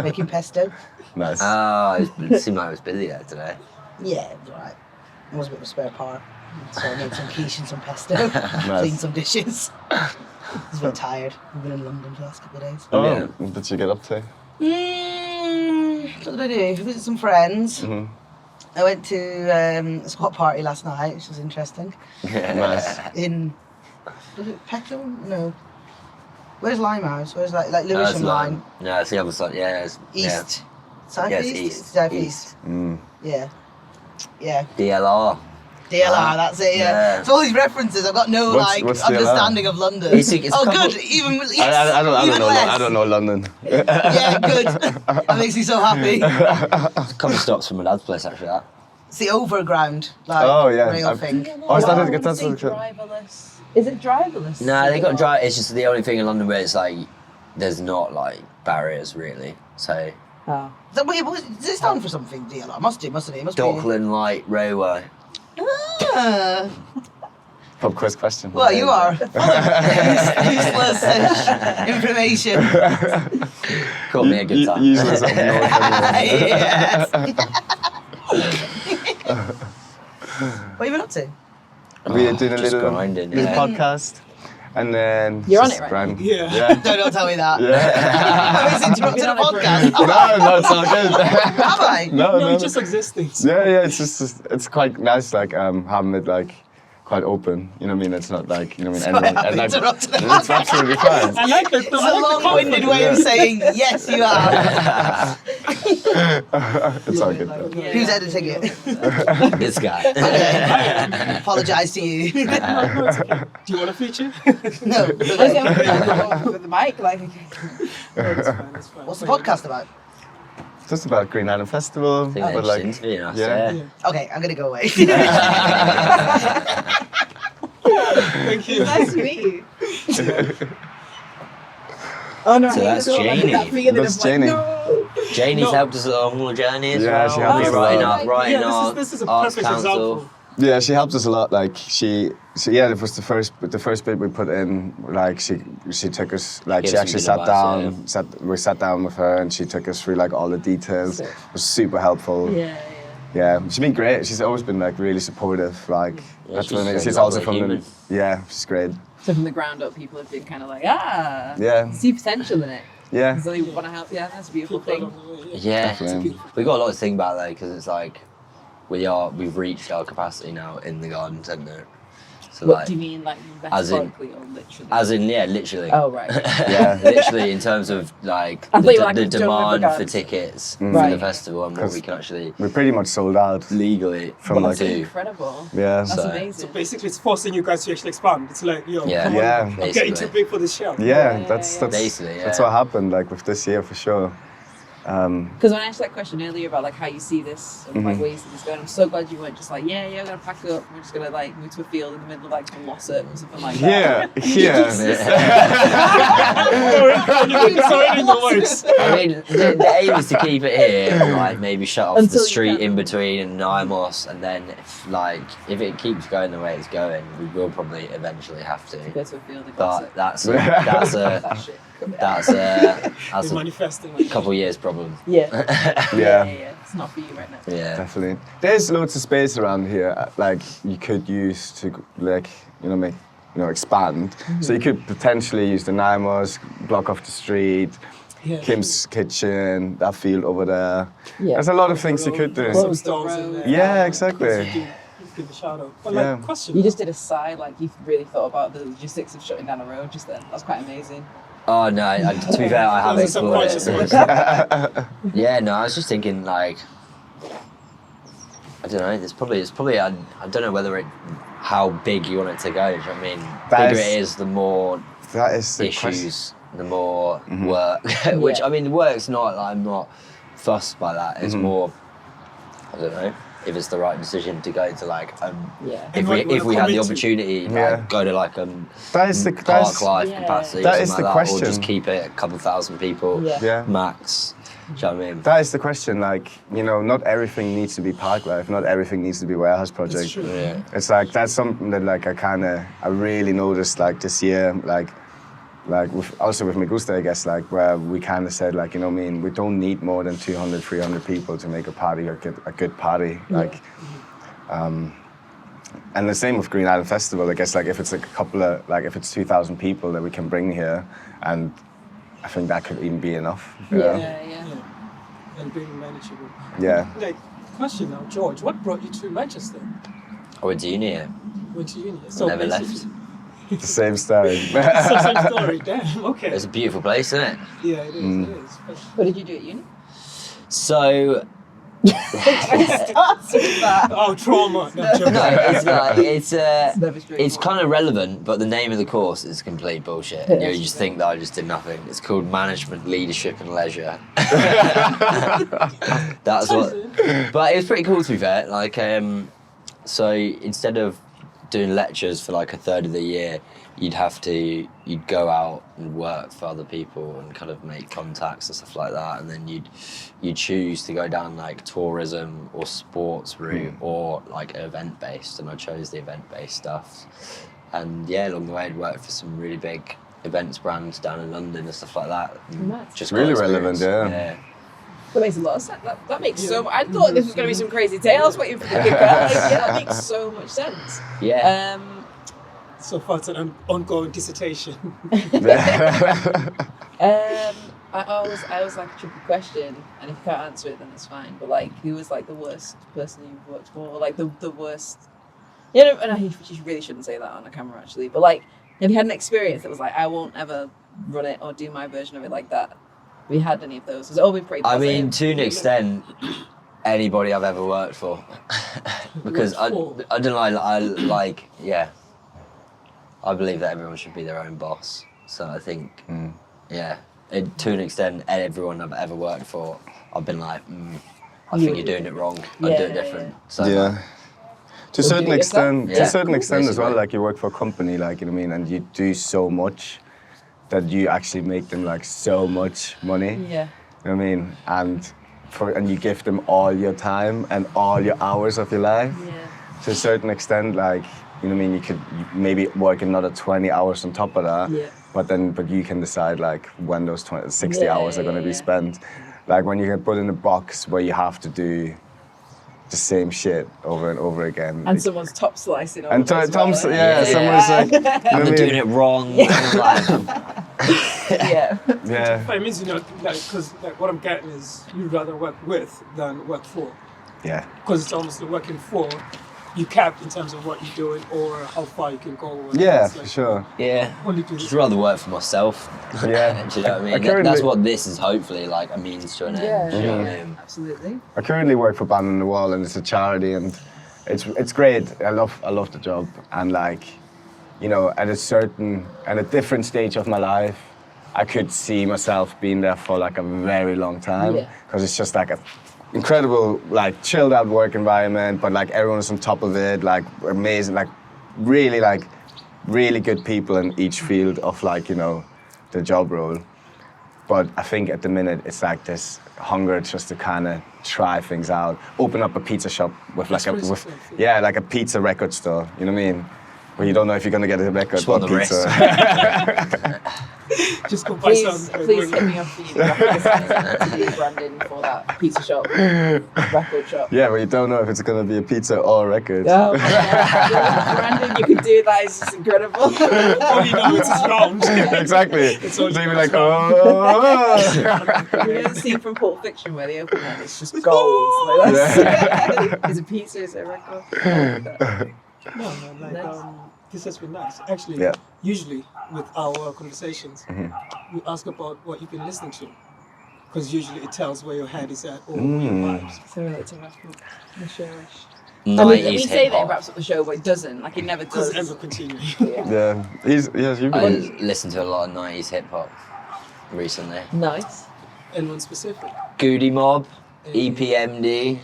making pesto. Nice. It seemed like it was busy there today. Yeah, it was alright. I was a bit of a spare part, so I made some quiche and some pesto, cleaned some dishes. I was a bit tired. I've been in London for the last couple of days. What did you get up to? What did I do? I visited some friends. I went to a squat party last night, which was interesting. Nice. Was it Peckham? No. Where's Limehouse? Where's like Lewisham Line? No, it's the other side. Yeah, it's East. South Yeah, it's east? east. South east. Yeah. Yeah. DLR. DLR, that's it, yeah. So all these references, I've got no what's understanding of London. It's good. Even I don't know London. Yeah, good. That makes me so happy. It's a couple of stops from my dad's place, actually. That. It's the overground, like, rail thing. Oh, is that it? That's driverless. Is it driverless? No, they got drive. It's just the only thing in London where it's like there's not like barriers really. So. Oh. So, wait, does it stand for something, DLR? Mustn't it? It must Dockland Light Railway. be. Pub quiz question. Well, you are. Useless information. Caught me a good time. Useless up north. Yes. What have you been up to? We are doing a just little grinding, podcast. And then... You're on it, right? Yeah. Don't tell me that. Yeah. Have I interrupted a podcast? No, it's all good. Have I? No. It just exists. Yeah, it's just it's quite nice, like having it like quite open. You know what I mean? It's not like you know what I mean. Sorry, I've interrupted the it's absolutely fine. I like it. It's a long-winded way of saying yes, you are. It's all good though. Who's editing it? This guy. Apologise to you. Do you want a feature? No. With the mic, like. That's fine. What's the podcast about? It's just about Green Island Festival. I think they're but just like, interviewing us. yeah. Yeah. Okay, I'm gonna go away. Thank you. Nice to meet you. Oh no! So that's Janie. That's Janie. Janie's helped us along the journey as Yeah, well. she helped us a lot. Writing Yeah, our this is a Arts perfect Council. example. Yeah, she helped us a lot. Like she it was the first bit we put in. Like she took us, like Gave she us actually some sat good advice, down. We sat down with her and she took us through like all the details. It was super helpful. Yeah, she's been great. She's always been like really supportive. Like Yeah, that's she's when a she's lovely also from human. the she's great. So from the ground up, people have been kind of like, Yeah. see potential in it. Yeah. So they want to help. Yeah, that's a beautiful thing. Yeah, Definitely. we got a lot to think about though, because it's like we've reached our capacity now in the garden centre. So What like, do you mean, like as in- metaphorically or literally? as in, yeah, literally. Oh right. Yeah. Literally in terms of like I thought you were like the a Joe demand for Regards. tickets for Right. the festival and what 'Cause we can actually We pretty much sold out legally from like That's do. incredible. yeah. That's So- amazing. So basically, it's forcing you guys to actually expand. It's like, yo, Yeah. come on, Yeah. I'm getting Basically. too big for this show. Yeah, Yeah, that's yeah. Basically, that's yeah. what happened like with this year for sure. Because when I asked that question earlier about like how you see this, and, like where you see this going, I'm so glad you weren't just like, yeah, we're gonna pack up, we're just gonna like move to a field in the middle of like Lossett or something like that. Yeah. It's already in the works. I mean, the aim is to keep it here, and, like maybe shut off Until the you street can. in between and Nymos, and then if it keeps going the way it's going, we will probably eventually have to. Go to a field in But Lossett. that's That a shit. that's It's a manifesting. couple years problem. Yeah. Yeah. It's not for you right now. Yeah. Definitely. There's loads of space around here, like you could use to like expand. So you could potentially use the Nymos, block off the street, Yeah. Kim's kitchen, that field over there. Yeah. There's a lot of things you could do. Some stalls in there. Yeah, exactly. Give a shout out. But Yeah. like, question. You just did a side, like you really thought about the logistics of shutting down a road just then. That's quite amazing. Oh no! To be fair, I have There's a explored subconscious it. one. Yeah, no, I was just thinking like, I don't know. It's probably I don't know how big you want it to go. Do you know what I mean? That Bigger is- it is, the more That is the question. issues, the more work. Which Yeah. I mean, the work's not. I'm not fussed by that. It's more, I don't know, if it's the right decision to go to like Yeah. if And we what you if we wanna had the commit to. opportunity, Yeah. like, go to like That is the park life Yeah. capacity, That or is something the like that, or question. just keep it a couple thousand people Yeah. Yeah. max. Do you know what I mean? That is the question. Like, not everything needs to be park life. Not everything needs to be warehouse project. true. Yeah. It's like that's something that like I really noticed like this year, like with Me Gusta, I guess, like where we kind of said like, we don't need more than 200, 300 people to make a party or get a good party. Like, and the same with Green Island Festival. I guess like if it's if it's 2,000 people that we can bring here, and I think that could even be enough. you know? Yeah. And being manageable. Yeah. Like, question now, George, what brought you to Manchester? I went to uni here. Went to uni? So Never basically- The same story. So same story, damn, okay. It's a beautiful place, isn't it? Yeah, it is, it is. What did you do at uni? So, Oh, trauma. No, I'm joking. No, it's like it's kind of relevant, but the name of the course is complete bullshit. And you just think that I just did nothing. It's called Management, Leadership, and Leisure. That's what. But it was pretty cool to be fair. Like, so instead of doing lectures for like a third of the year, you'd go out and work for other people and kind of make contacts and stuff like that, and then you'd choose to go down like tourism or sports route or like event based, and I chose the event based stuff. And yeah, along the way I'd worked for some really big events brands down in London and stuff like that. Just really relevant, yeah. That makes a lot of sense. That makes so much. I thought this was going to be some crazy tales waiting for the kicker. That makes so much sense. Yeah. So far, it's an ongoing dissertation. I always like a tricky question, and if you can't answer it, then it's fine. But like, who was like the worst person you've worked for? Or, like the worst? You know, and you really shouldn't say that on a camera actually. But like, have you had an experience that was like, I won't ever run it or do my version of it like that? Have you had any of those? Has it all been pretty positive? I mean, to an extent, anybody I've ever worked for, because I don't know, I believe that everyone should be their own boss. So I think, to an extent, everyone I've ever worked for, I've been like, I think you're doing it wrong. I'd do it different. So to a certain extent, basically. as well. Like you work for a company, like you know what I mean, and you do so much that you actually make them like so much money. Yeah. You know what I mean, and you give them all your time and all your hours of your life. Yeah. To a certain extent, like. You know what I mean? You could maybe work another 20 hours on top of that, but you can decide like when those 60 hours are going to be spent. Like when you get put in a box where you have to do the same shit over and over again. And someone's top slicing. And someone's like, I'm doing it wrong. Yeah. But it means, you know, like, because like, what I'm getting is you'd rather work with than work for. Yeah. Because it's almost the working for. You cap in terms of what you're doing or how far you can go. Yeah, for sure. Yeah. Only do Just rather work for myself. Yeah. Do you know what I mean? That's what this is hopefully like a means to an end. Yeah, Do you know what I mean? Absolutely. I currently work for Band on the Wall, and it's a charity, and it's great. I love the job, and like, you know, at a different stage of my life, I could see myself being there for like a very long time, because it's just like a incredible, like chilled out work environment, but like everyone's on top of it, like amazing, like really good people in each field of like, you know, the job role. But I think at the minute it's like this hunger just to kind of try things out, open up a pizza shop with like like a pizza record store, you know what I mean? Where you don't know if you're gonna get a record or pizza. Just go buy some. Please hit me up for you. Branding for that pizza shop, record shop. Yeah, but you don't know if it's gonna be a pizza or a record. Oh, Brandon, you can do that. It's just incredible. All you know is it's round. Exactly. So you're like, oh. You know the scene from Pulp Fiction where they open it, it's just gold. Like that's, is a pizza, is a record? No, like this has been nice. Actually, usually with our conversations, we ask about what you've been listening to, because usually it tells where your head is at or your vibes. So it's a wrap up the show-ish. I mean, we say that it wraps up the show, but it doesn't. Like it never does. Because ever continuing. You've I been. listened to a lot of 90s hip hop recently. Nice. Anyone specific? Goody Mob, EPMD.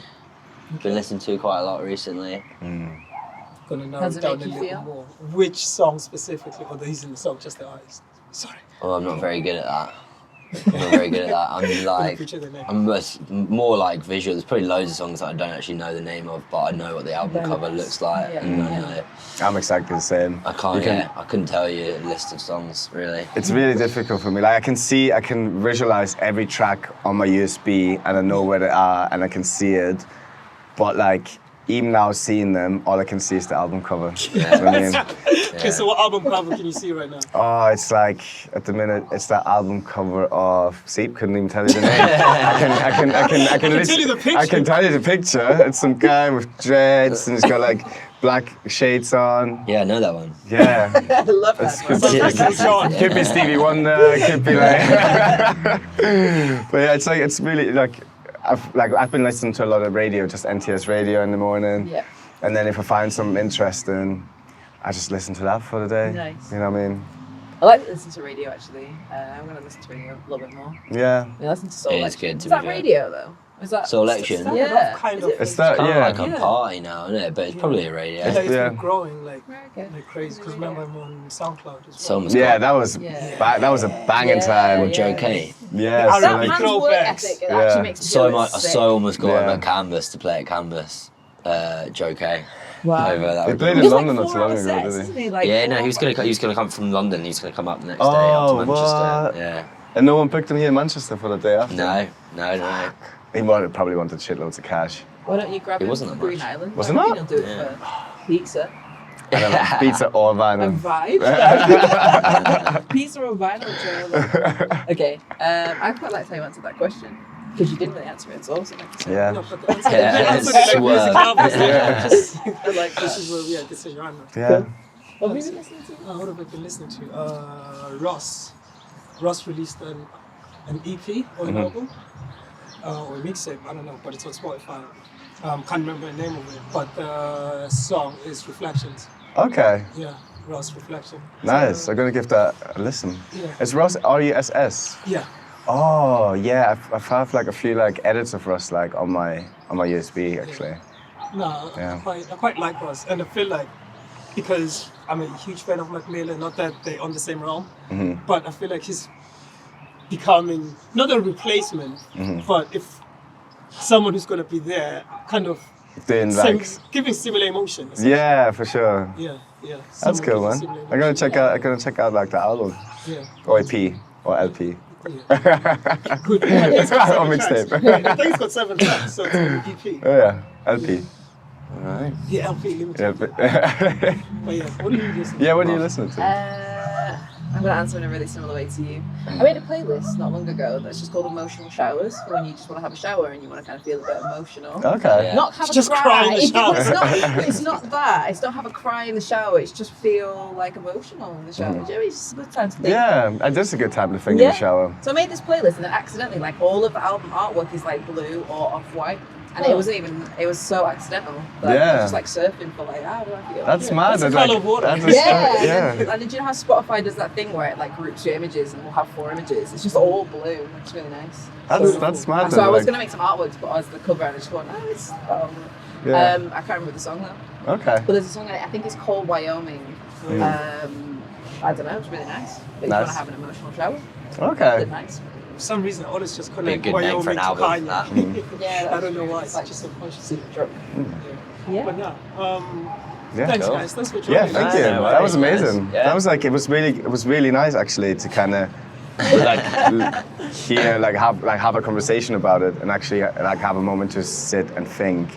Been listening to quite a lot recently. Gonna narrow How's it it down make a you little feel? more. Which song specifically, or these in the song, just the eyes? Sorry. Oh, I'm not very good at that. I'm like, I'm more like visual. There's probably loads of songs that I don't actually know the name of, but I know what the album cover looks like. Yeah. And I know. I'm exactly the same. I couldn't tell you a list of songs really. It's really difficult for me. Like I can visualize every track on my USB, and I know where they are, and I can see it. But like, even now seeing them, all I can see is the album cover. Yeah. You know what I mean? Okay, so what album cover can you see right now? Oh, it's like at the minute it's the album cover of. See, couldn't even tell you the name. I can tell you the picture. I can tell you the picture. It's some guy with dreads and he's got like black shades on. Yeah, I know that one. Yeah. I love that. Could be Stevie Wonder. Could be like. But yeah, it's really like. I've been listening to a lot of radio, just NTS radio in the morning. Yeah. And then if I find something interesting, I just listen to that for the day. Nice. You know what I mean? I like to listen to radio actually. I'm going to listen to radio a little bit more. Yeah. I listen to Soul It is Action. good to Is that be fair. radio though? Is that Soul Action? Yeah. Kind Is of. it? It's that, Kind of yeah. like a party now, isn't it? But it's probably a radio. It's Yeah. been growing like Okay. crazy. Because remember I'm on SoundCloud as So well. much. Yeah, that was Yeah. that was a banging Yeah, time. Or Joe K. Yeah, I so That really like, man's work throwbacks. ethic, it Yeah. actually makes me So feel much. I sick. so almost got him Yeah. at Canvas to play at Canvas. Joe K. Wow. Over that. They played He in does London like not too 4 long hour ago, sets, did he? isn't he? Like Yeah, no, 4 he was hours. gonna come from London. He's gonna come up the next day Oh, up to Manchester. what? Yeah. And no one picked him here in Manchester for the day after? No. He probably wanted shitloads of cash. Why don't you grab It him wasn't from that much. Green Island? Was it Why not? don't you do it for pizza I don't know, pizza or and vinyl. vibe? Pizza or vinyl, Joe? Okay, I quite like how you answered that question. Because you didn't really answer it, it's awesome. Yeah. No, but the answer, Yeah, the answer is like swerve. music albums. Yeah. Like this is where this is your genre. Yeah. What have you been listening to? What have I been listening to? Ross. Ross released an EP or an album or a mixtape. I don't know, but it's on Spotify. Can't remember the name of it, but the song is Reflections. Okay. Yeah, Ross Reflection. Nice. So, I'm gonna give that a listen. Yeah. It's Ross RUSS. yeah. Oh yeah, I've had like a few like edits of Ross like on my USB actually. No, Yeah. I quite like Ross, and I feel like because I'm a huge fan of Mac Miller, not that they're on the same realm, but I feel like he's becoming not a replacement, but if someone who's gonna be there, kind of Doing like giving similar emotions. yeah, for sure. Yeah, yeah. That's Someone cool, giving man. similar I'm gonna emotions. check out like the album Yeah. or EP or LP Yeah. Good. It's got or 7 tracks. mixtape. I think it's got 7 tracks, so it's an EP. Oh yeah, LP. Alright. Yeah, LP limited. Yeah, But yeah, what do you listen to? yeah, what are you listening to? I'm going to answer in a really similar way to you. I made a playlist not long ago that's just called Emotional Showers for when you just want to have a shower and you want to kind of feel a bit emotional. Okay. Yeah. Not have Just a cry. cry in the shower. It's not that. It's not have a cry in the shower. It's just feel like emotional in the shower. Do you know, it's just a good time to think. Yeah, that's a good time to think in Yeah. the shower. So I made this playlist and then accidentally, like all of the album artwork is like blue or off-white. And it wasn't even, it was so accidental. That I Yeah. was just like surfing for like, how do I feel? That's mad. It's the that's colour like- of water. that's a- Yeah, yeah. And did you know how Spotify does that thing where it like groups your images and we'll have 4 images? It's just all blue. It's really nice. That's smart. So I was like- gonna make some artwork to put as the cover, and I just thought, oh, it's. Yeah. I can't remember the song though. Okay. But there's a song I think it's called Wyoming. I don't know. It's really nice. But if you want Nice. to have an emotional shower, Okay. it's nice. For some reason, I always just Be a connect good name Wyoming for an to album. Kanye. That. Yeah, I don't know why. It's It's like just subconscious. super drunk. Yeah. Yeah. But no. Yeah. Thanks, Cool. guys. Thanks for Yeah, joining. thank Nice. you. No That was worries. amazing. Yeah. That was like it was really nice actually to kind of like have a conversation about it and actually like have a moment to sit and think.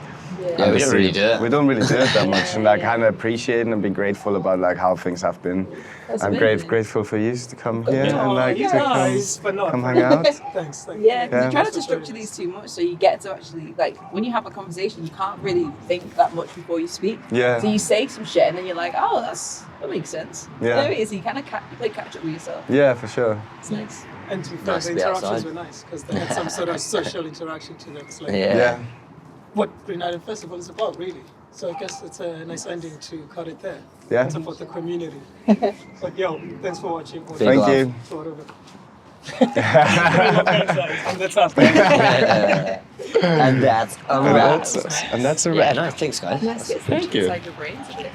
Yeah, we don't really do it. We don't really do it that much, and like kind of appreciate and be grateful about like how things have been. That's I'm amazing. grateful for you to come here Oh, and like you to guys, but not. come hang out. Thanks. Yeah, because Yeah. you try not to structure these too much, so you get to actually like when you have a conversation, you can't really think that much before you speak. Yeah. So you say some shit, and then you're like, oh, that makes sense. Yeah. There it is. You kind of you play catch up with yourself. Yeah, for sure. It's nice. And to be fair, Nice the to be interactions outside. were nice because they had some sort of social interaction to them. It's like Yeah. what Green Island Festival is about, really. So I guess it's a nice ending to cut it there. Yeah. Support the community. But yo, thanks for watching. Big Thank love. you. So whatever. And that's after. And that's a And wrap. that's a Yeah, wrap. nice. Thanks, guys. Nice to get Thank you. inside your brains a bit.